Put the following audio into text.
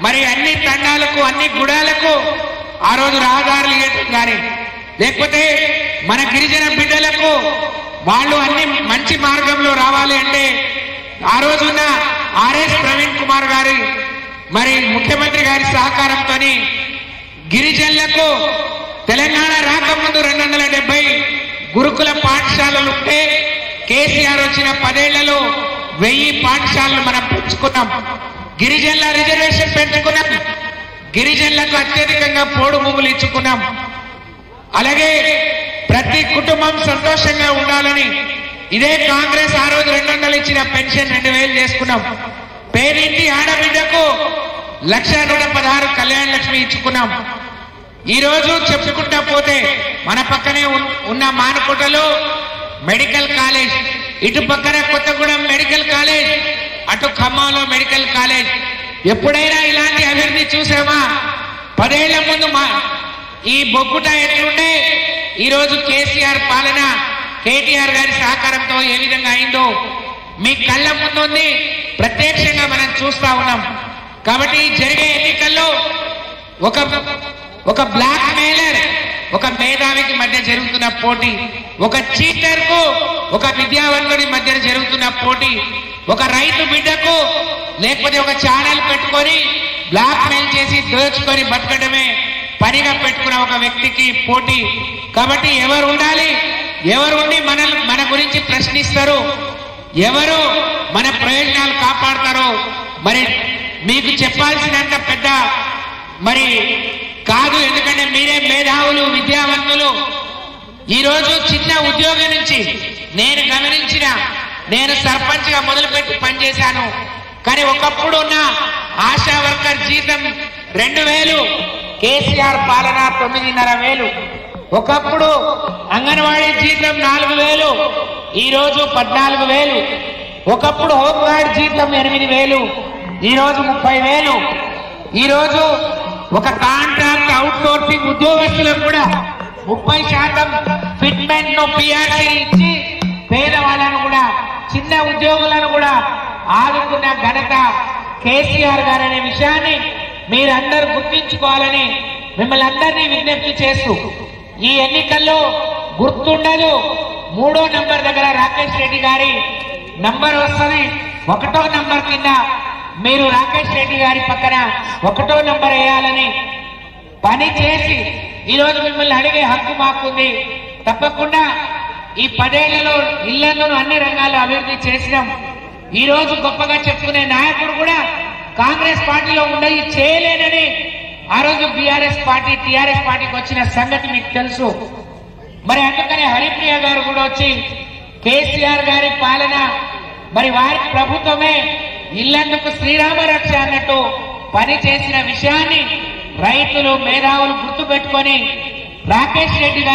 మరి అన్ని తండాలకు అన్ని గుడాలకు ఆ రోజు రహదారులు కానీ లేకపోతే మన గిరిజన బిడ్డలకు వాళ్ళు అన్ని మంచి మార్గంలో రావాలి అంటే ఆ రోజున ఆర్ఎస్ ప్రవీణ్ కుమార్ గారి మరి ముఖ్యమంత్రి గారి సహకారంతో గిరిజనులకు తెలంగాణ రాకముందు 270 గురుకుల పాఠశాలలు ఉంటే కేసీఆర్ వచ్చిన 10 ఏళ్లలో 1000 పాఠశాలలు మనం పెంచుకున్నాం. గిరిజనుల రిజర్వేషన్ పెంచుకున్నాం. గిరిజనులకు అత్యధికంగా పోడు భూములు ఇచ్చుకున్నాం. అలాగే ప్రతి కుటుంబం సంతోషంగా ఉండాలని ఇదే కాంగ్రెస్ ఆ రోజు 200 ఇచ్చిన పెన్షన్ 2000 చేసుకున్నాం. పేరింటి ఆడబిడ్డకు 1,116 కళ్యాణ లక్ష్మి ఇచ్చుకున్నాం. ఈ రోజు చెప్పుకుంటా పోతే మన పక్కనే ఉన్న మానకోటలో మెడికల్ కాలేజ్, ఇటు పక్కన కొత్తగూడెం మెడికల్ కాలేజ్, అటు ఖమ్మంలో మెడికల్ కాలేజ్. ఎప్పుడైనా ఇలాంటి అభివృద్ధి చూసామా? 10 ఏళ్ల ముందు ఈ బొగ్గుట ఎట్లుండే ఈ రోజు కేసీఆర్ పాలన కేటీఆర్ గారి సహకారంతో ఏ విధంగా అయిందో మీ కళ్ళ ముందుంది, ప్రత్యక్షంగా మనం చూస్తా ఉన్నాం. కాబట్టి జరిగే ఎన్నికల్లో ఒక బ్లాక్ మెయిలర్ ఒక మేధావికి మధ్య జరుగుతున్న పోటీ, ఒక చీటర్ కు ఒక విద్యావంతుడి మధ్య జరుగుతున్న పోటీ, ఒక రైతు బిడ్డకు లేకపోతే ఒక ఛానల్ పెట్టుకొని బ్లాక్ మెయిల్ చేసి దోచుకొని బతకడమే పనిగా పెట్టుకున్న ఒక వ్యక్తికి పోటీ. కాబట్టి ఎవరు ఉండాలి, ఎవరు ఉండి మన గురించి ప్రశ్నిస్తారు, ఎవరు మన ప్రయోజనాలు కాపాడతారో మరి మీకు చెప్పాల్సినంత పెద్ద మరి కాదు. ఎందుకంటే మీరే మేధావులు, విద్యావంతులు. ఈ రోజు చిన్న ఉద్యోగం నుంచి నేను సర్పంచ్ గా మొదలుపెట్టి పనిచేశాను. కానీ ఒకప్పుడు ఉన్న ఆశా వర్కర్ జీతం 2000, కేసీఆర్ పాలన 9,500. ఒకప్పుడు అంగన్వాడీ జీతం 4000, ఈ రోజు 14,000. ఒకప్పుడు హోంగార్డ్ జీతం 8,000, ఈ రోజు 30,000. ఈ రోజు ఒక కాంట్రాక్ట్ అవుట్ సోర్సింగ్ ఉద్యోగస్తులకు కూడా 30% ఫిట్మెంట్ ను పిఆర్సీ ఇచ్చి పేదవాళ్ళను కూడా చిన్న ఉద్యోగులను కూడా ఆదుకున్న ఘనత కేసీఆర్ గారు అనే విషయాన్ని మీరందరూ గుర్తించుకోవాలని మిమ్మల్ని అందరినీ విజ్ఞప్తి చేస్తూ ఈ ఎన్నికల్లో గుర్తుండదు 3వ నంబర్ దగ్గర రాకేష్ రెడ్డి గారి నంబర్ వస్తుంది. 1వ నంబర్ కింద మీరు రాకేష్ రెడ్డి గారి పక్కన 1వ నంబర్ వేయాలని పని చేసి ఈరోజు మిమ్మల్ని అడిగే హక్కు మాకుంది. తప్పకుండా ఈ 10 ఏళ్లలో ఇళ్లను అన్ని రంగాల్లో అభివృద్ధి చేసినాం. ఈ రోజు గొప్పగా చెప్పుకునే నాయకుడు కూడా కాంగ్రెస్ పార్టీలో ఉండయి చేయలేనని ఆ రోజు టీఆర్ఎస్ పార్టీకి వచ్చిన సంగతి మీకు తెలుసు. మరి అందుకనే హరిప్రియ గారు కూడా వచ్చి కేసీఆర్ గారి పాలన మరి వారి ప్రభుత్వమే ఇళ్లందుకు శ్రీరామ రక్ష అన్నట్టు పని చేసిన విషయాన్ని రైతులు మేధావులు గుర్తుపెట్టుకొని రాకేష్ రెడ్డి గారు